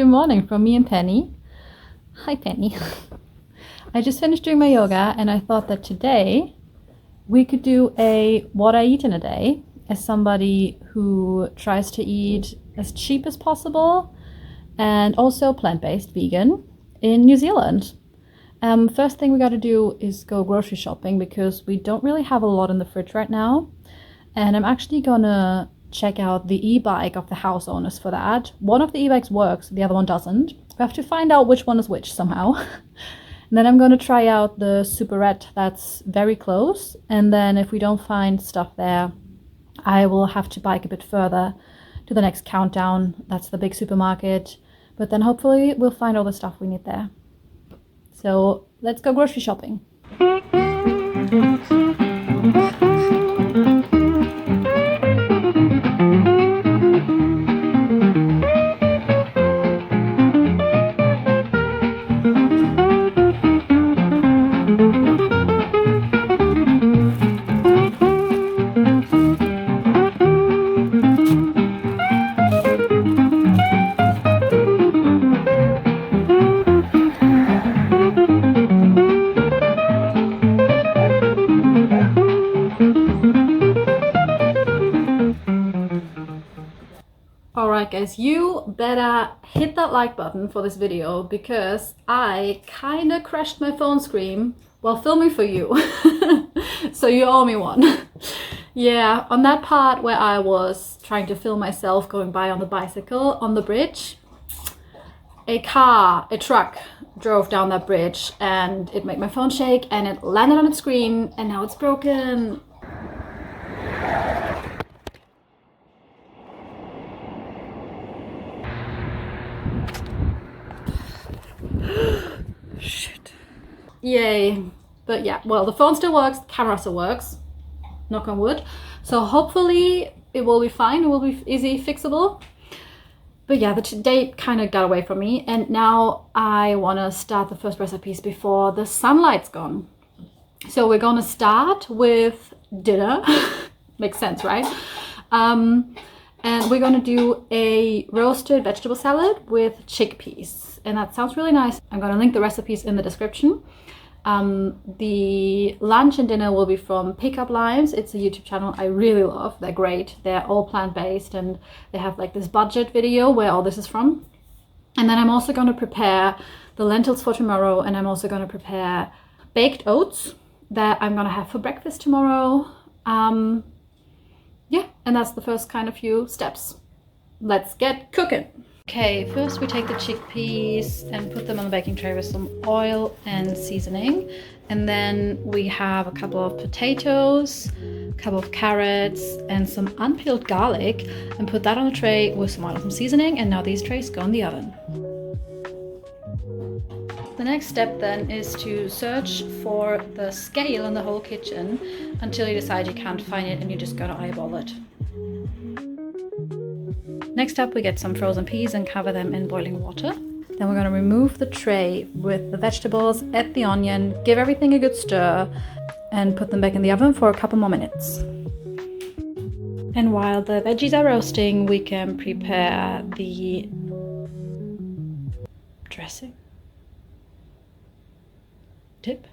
Good morning from me and Penny. Hi, Penny. I just finished doing my yoga and I thought that today we could do a what I eat in a day as somebody who tries to eat as cheap as possible and also plant-based vegan in New Zealand. First thing we got to do is go grocery shopping because we don't really have a lot in the fridge right now. And I'm actually gonna check out the e-bike of the house owners for that. One of the e-bikes works, the other one doesn't. We have to find out which one is which somehow. And then I'm gonna try out the superette that's very close. And then if we don't find stuff there, I will have to bike a bit further to the next countdown. That's the big supermarket. But then hopefully we'll find all the stuff we need there. So let's go grocery shopping. Alright guys, you better hit that like button for this video because I kinda crashed my phone screen while filming for you. So you owe me one. Yeah, on that part where I was trying to film myself going by on the bicycle on the bridge, a truck drove down that bridge and it made my phone shake and it landed on its screen and now it's broken. Shit. Yay. But yeah, well, the phone still works, the camera still works, knock on wood. So hopefully it will be fine, it will be easy fixable. But yeah, the day kind of got away from me and now I want to start the first recipes before the sunlight's gone. So we're gonna start with dinner. Makes sense, right? And we're gonna do a roasted vegetable salad with chickpeas. And that sounds really nice. I'm gonna link the recipes in the description. The lunch and dinner will be from Pickup Limes. It's a YouTube channel I really love. They're great. They're all plant-based and they have like this budget video where all this is from. And then I'm also gonna prepare the lentils for tomorrow and I'm also gonna prepare baked oats that I'm gonna have for breakfast tomorrow. Yeah, and that's the first kind of few steps. Let's get cooking. Okay, first we take the chickpeas and put them on the baking tray with some oil and seasoning. And then we have a couple of potatoes, a couple of carrots, and some unpeeled garlic, and put that on a tray with some oil and some seasoning. And now these trays go in the oven. The next step then is to search for the scale in the whole kitchen until you decide you can't find it and you're just gonna eyeball it. Next up, we get some frozen peas and cover them in boiling water. Then we're gonna remove the tray with the vegetables, add the onion, give everything a good stir, and put them back in the oven for a couple more minutes. And while the veggies are roasting, we can prepare the dressing. Dip.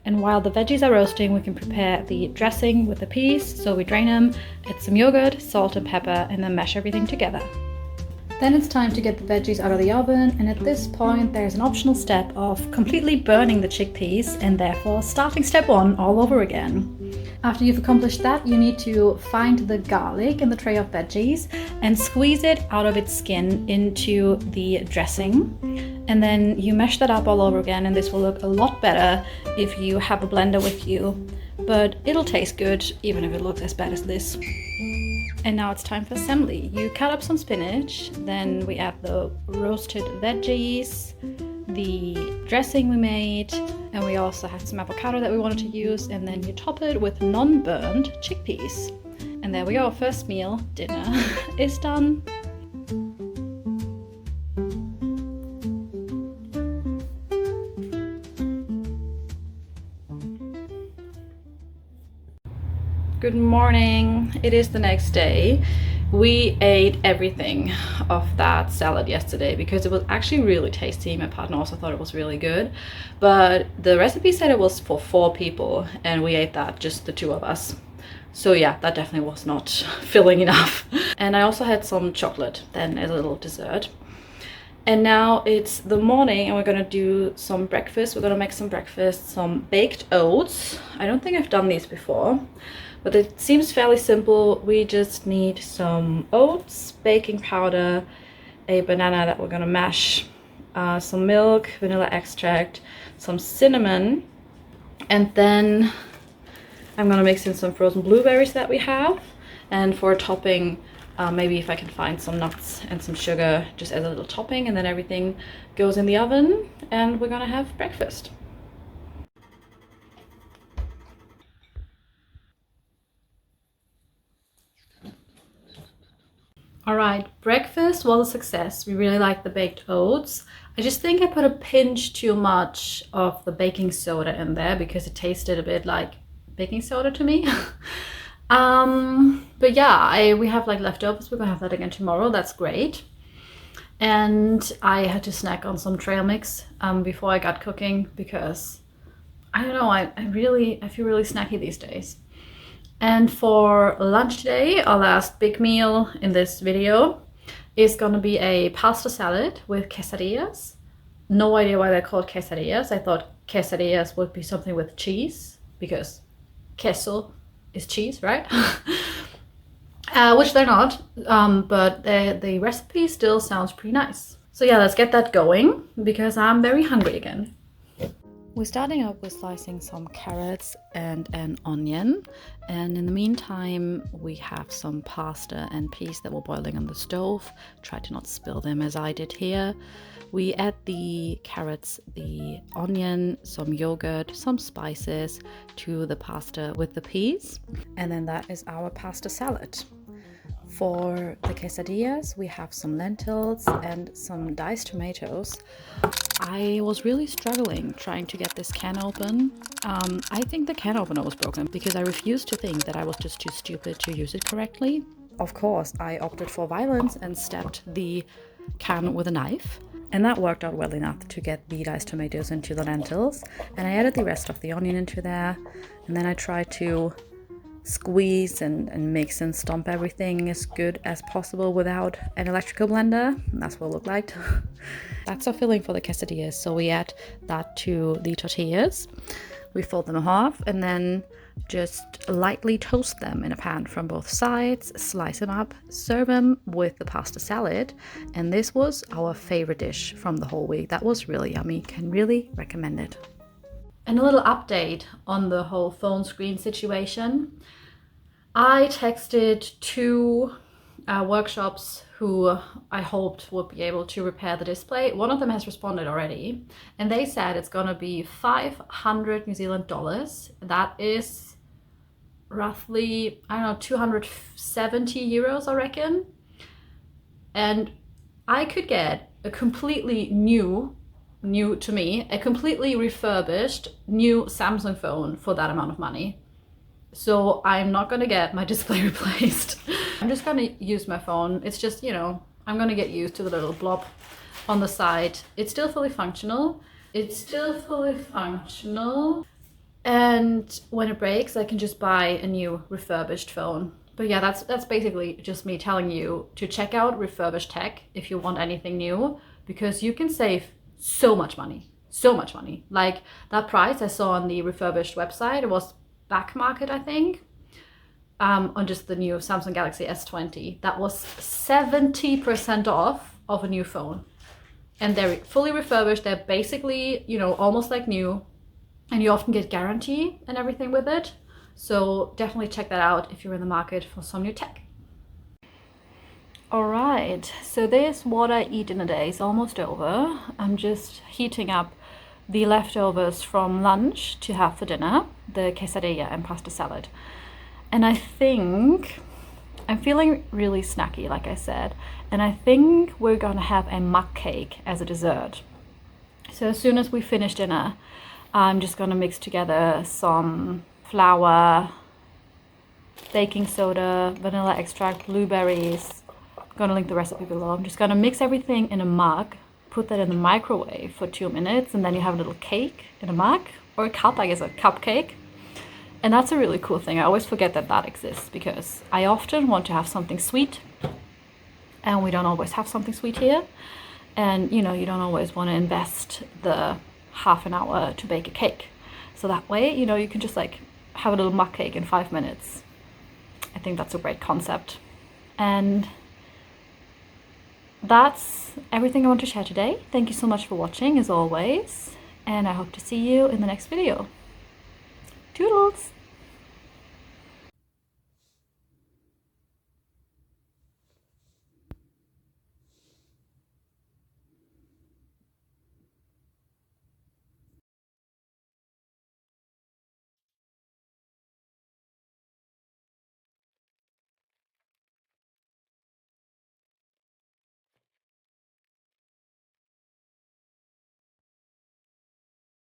And while the veggies are roasting, we can prepare the dressing with the peas. So we drain them, add some yogurt, salt and pepper, and then mash everything together. Then it's time to get the veggies out of the oven, and at this point there's an optional step of completely burning the chickpeas and therefore starting step 1 all over again. After you've accomplished that, you need to find the garlic in the tray of veggies and squeeze it out of its skin into the dressing. And then you mash that up all over again, and this will look a lot better if you have a blender with you, but it'll taste good even if it looks as bad as this. And now it's time for assembly. You cut up some spinach, then we add the roasted veggies, the dressing we made, and we also had some avocado that we wanted to use, and then you top it with non-burned chickpeas. And there we go, first meal, dinner, is done. Good morning. It is the next day We ate everything of that salad yesterday because it was actually really tasty. My partner also thought it was really good, but the recipe said it was for 4 people and we ate that, just the 2 of us. So yeah, that definitely was not filling enough. And I also had some chocolate then as a little dessert. And now it's the morning and we're gonna do some breakfast. We're gonna make some breakfast, some baked oats. I don't think I've done these before, but it seems fairly simple. We just need some oats, baking powder, a banana that we're gonna mash, some milk, vanilla extract, some cinnamon, and then I'm gonna mix in some frozen blueberries that we have. And for a topping, maybe if I can find some nuts and some sugar just as a little topping, and then everything goes in the oven and we're gonna have breakfast. All right, breakfast was a success. We really like the baked oats. I just think I put a pinch too much of the baking soda in there because it tasted a bit like baking soda to me. But yeah, we have like leftovers. We're gonna have that again tomorrow. That's great. And I had to snack on some trail mix before I got cooking because I don't know, I feel really snacky these days. And for lunch today, our last big meal in this video is gonna be a pasta salad with quesadillas. No idea why they're called quesadillas. I thought quesadillas would be something with cheese because queso is cheese, right? Which they're not, but the recipe still sounds pretty nice. So yeah, let's get that going because I'm very hungry again. We're starting up with slicing some carrots and an onion, and in the meantime we have some pasta and peas that were boiling on the stove. Try to not spill them as I did here. We add the carrots, the onion, some yogurt, some spices to the pasta with the peas, and then that is our pasta salad. For the quesadillas, we have some lentils and some diced tomatoes. I was really struggling trying to get this can open. I think the can opener was broken because I refused to think that I was just too stupid to use it correctly. Of course, I opted for violence and stabbed the can with a knife. And that worked out well enough to get the diced tomatoes into the lentils. And I added the rest of the onion into there. And then I tried to squeeze and mix and stomp everything as good as possible without an electrical blender. That's what it looked like. That's our filling for the quesadillas. So we add that to the tortillas. We fold them in half and then just lightly toast them in a pan from both sides, slice them up, serve them with the pasta salad. And this was our favorite dish from the whole week. That was really yummy. Can really recommend it. And a little update on the whole phone screen situation. I texted 2 workshops who I hoped would be able to repair the display. One of them has responded already, and they said it's gonna be 500 New Zealand dollars. That is roughly, I don't know, 270 euros, I reckon. And I could get a completely new to me, a completely refurbished new Samsung phone for that amount of money. So I'm not gonna get my display replaced. I'm just gonna use my phone. It's just, you know, I'm gonna get used to the little blob on the side. It's still fully functional. And when it breaks, I can just buy a new refurbished phone. But yeah, that's basically just me telling you to check out refurbished tech if you want anything new, because you can save so much money. Like that price I saw on the refurbished website, it was back market, I think, on just the new Samsung Galaxy S20. That was 70% off of a new phone. And they're fully refurbished. They're basically, you know, almost like new. And you often get guarantee and everything with it. So definitely check that out if you're in the market for some new tech. All right, so this what I eat in a day is almost over. I'm just heating up the leftovers from lunch to have for dinner, the quesadilla and pasta salad. And I think I'm feeling really snacky, like I said, and I think we're gonna have a mug cake as a dessert. So as soon as we finish dinner, I'm just gonna mix together some flour, baking soda, vanilla extract, blueberries. I'm gonna link the recipe below. I'm just gonna mix everything in a mug, put that in the microwave for 2 minutes, and then you have a little cake in a mug, or a cup, I guess a cupcake. And that's a really cool thing. I always forget that that exists because I often want to have something sweet, and we don't always have something sweet here. And you know, you don't always want to invest the half an hour to bake a cake. So that way, you know, you can just like have a little mug cake in 5 minutes. I think that's a great concept. And that's everything I want to share today. Thank you so much for watching as always, and I hope to see you in the next video. Toodles!